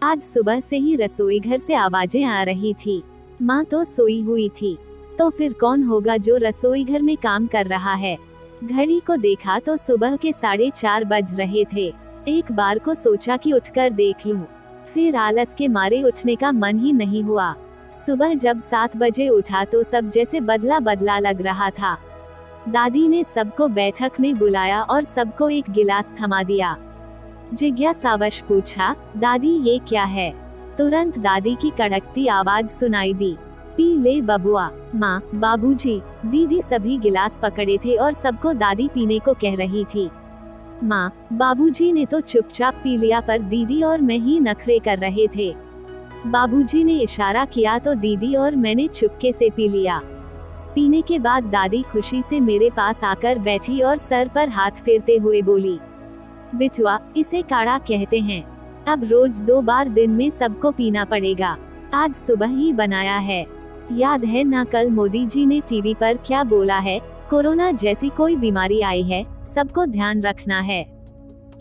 आज सुबह से ही रसोई घर से आवाजें आ रही थी। माँ तो सोई हुई थी, तो फिर कौन होगा जो रसोई घर में काम कर रहा है। घड़ी को देखा तो सुबह के 4:30 बज रहे थे। एक बार को सोचा कि उठकर देख लूं, फिर आलस के मारे उठने का मन ही नहीं हुआ। सुबह जब 7 बजे उठा तो सब जैसे बदला बदला लग रहा था। दादी ने सबको बैठक में बुलाया और सबको एक गिलास थमा दिया। जिज्ञासावश पूछा, दादी ये क्या है? तुरंत दादी की कड़कती आवाज सुनाई दी, पी ले बबुआ। माँ, बाबूजी, दीदी सभी गिलास पकड़े थे और सबको दादी पीने को कह रही थी। माँ, बाबूजी ने तो चुपचाप पी लिया, पर दीदी और मैं ही नखरे कर रहे थे। बाबूजी ने इशारा किया तो दीदी और मैंने चुपके से पी लिया। पीने के बाद दादी खुशी से मेरे पास आकर बैठी और सर पर हाथ फेरते हुए बोली, बिटुआ, इसे काढ़ा कहते हैं। अब रोज 2 बार दिन में सबको पीना पड़ेगा। आज सुबह ही बनाया है। याद है ना कल मोदी जी ने टीवी पर क्या बोला है? कोरोना जैसी कोई बीमारी आई है, सबको ध्यान रखना है।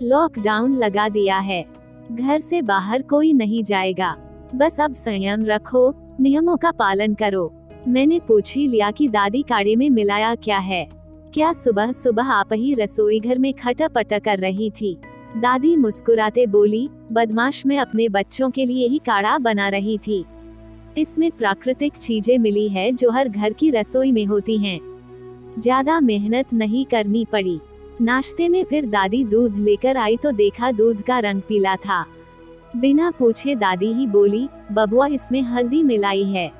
लॉकडाउन लगा दिया है, घर से बाहर कोई नहीं जाएगा, बस अब संयम रखो, नियमों का पालन करो। मैंने पूछ ही लिया कि दादी काढ़े में मिलाया क्या है? क्या सुबह सुबह आप ही रसोई घर में खटापट कर रही थी? दादी मुस्कुराते बोली, बदमाश, मैं अपने बच्चों के लिए ही काढ़ा बना रही थी। इसमें प्राकृतिक चीजें मिली है जो हर घर की रसोई में होती हैं। ज्यादा मेहनत नहीं करनी पड़ी। नाश्ते में फिर दादी दूध लेकर आई तो देखा दूध का रंग पीला था। बिना पूछे दादी ही बोली, बबुआ, इसमें हल्दी मिलाई है।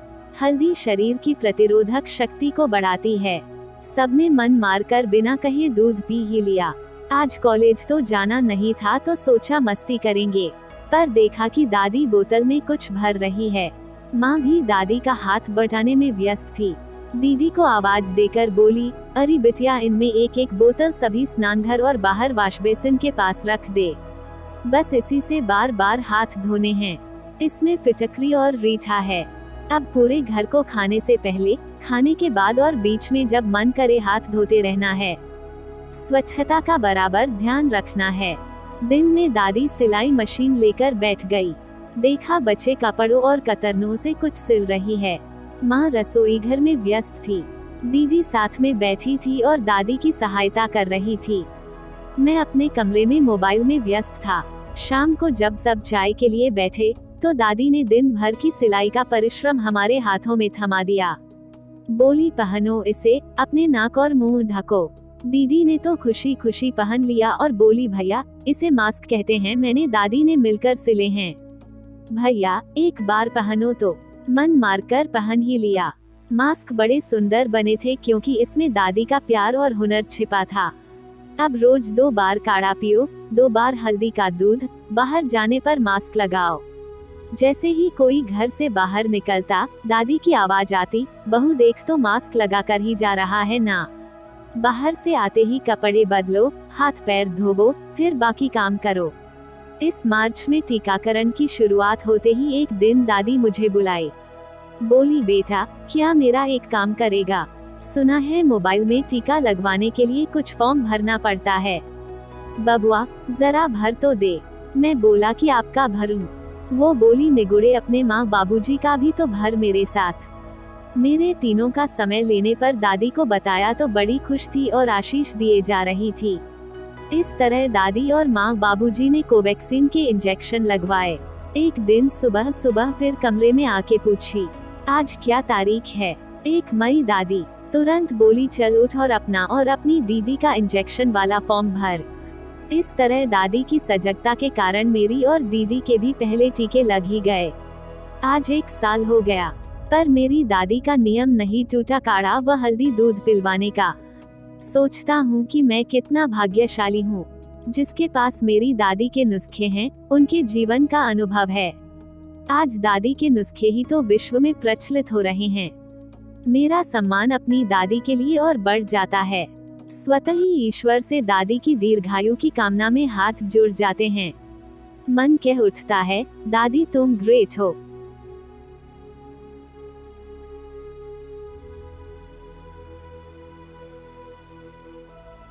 हल्दी शरीर की प्रतिरोधक शक्ति को बढ़ाती है। सबने मन मारकर बिना कहे दूध पी ही लिया। आज कॉलेज तो जाना नहीं था तो सोचा मस्ती करेंगे, पर देखा कि दादी बोतल में कुछ भर रही है। माँ भी दादी का हाथ बटाने में व्यस्त थी। दीदी को आवाज देकर बोली, अरे बिटिया, इनमें एक एक बोतल सभी स्नानघर और बाहर वॉश बेसिन के पास रख दे। बस इसी से बार बार हाथ धोने हैं। इसमें फिटकरी और रीठा है। अब पूरे घर को खाने से पहले, खाने के बाद और बीच में जब मन करे हाथ धोते रहना है। स्वच्छता का बराबर ध्यान रखना है। दिन में दादी सिलाई मशीन लेकर बैठ गई। देखा बच्चे कपड़ों और कतरनों से कुछ सिल रही है। माँ रसोई घर में व्यस्त थी। दीदी साथ में बैठी थी और दादी की सहायता कर रही थी। मैं अपने कमरे में मोबाइल में व्यस्त था। शाम को जब सब चाय के लिए बैठे तो दादी ने दिन भर की सिलाई का परिश्रम हमारे हाथों में थमा दिया। बोली, पहनो इसे, अपने नाक और मुंह ढको। दीदी ने तो खुशी खुशी पहन लिया और बोली, भैया, इसे मास्क कहते हैं, मैंने दादी ने मिलकर सिले हैं। भैया, एक बार पहनो तो। मन मारकर पहन ही लिया। मास्क बड़े सुंदर बने थे क्योंकि इसमें दादी का प्यार और हुनर छिपा था। अब रोज 2 बार काढ़ा पियो, 2 बार हल्दी का दूध, बाहर जाने पर मास्क लगाओ। जैसे ही कोई घर से बाहर निकलता, दादी की आवाज आती, बहू देख तो मास्क लगा कर ही जा रहा है ना। बाहर से आते ही कपड़े बदलो, हाथ पैर धोवो, फिर बाकी काम करो। इस मार्च में टीकाकरण की शुरुआत होते ही एक दिन दादी मुझे बुलाई। बोली, बेटा, क्या मेरा एक काम करेगा? सुना है मोबाइल में टीका लगवाने के लिए कुछ फॉर्म भरना पड़ता है। बबुआ, जरा भर तो दे। मैं बोला कि आपका भरूं। वो बोली, निगुड़े, अपने माँ बाबूजी का भी तो भर मेरे साथ। मेरे तीनों का समय लेने पर दादी को बताया तो बड़ी खुश थी और आशीष दिए जा रही थी। इस तरह दादी और माँ बाबूजी ने कोवैक्सीन के इंजेक्शन लगवाए। एक दिन सुबह सुबह फिर कमरे में आके पूछी, आज क्या तारीख है? 1 मई। दादी तुरंत बोली, चल उठ और अपना और अपनी दीदी का इंजेक्शन वाला फॉर्म भर। इस तरह दादी की सजगता के कारण मेरी और दीदी के भी पहले टीके लग ही गए। आज 1 साल हो गया, पर मेरी दादी का नियम नहीं टूटा, काढ़ा व हल्दी दूध पिलवाने का। सोचता हूँ कि मैं कितना भाग्यशाली हूँ, जिसके पास मेरी दादी के नुस्खे हैं, उनके जीवन का अनुभव है। आज दादी के नुस्खे ही तो विश्व में प्रचलित हो रहे हैं। मेरा सम्मान अपनी दादी के लिए और बढ़ जाता है। स्वतः ही ईश्वर से दादी की दीर्घायु की कामना में हाथ जुड़ जाते हैं। मन कह उठता है, दादी तुम ग्रेट हो।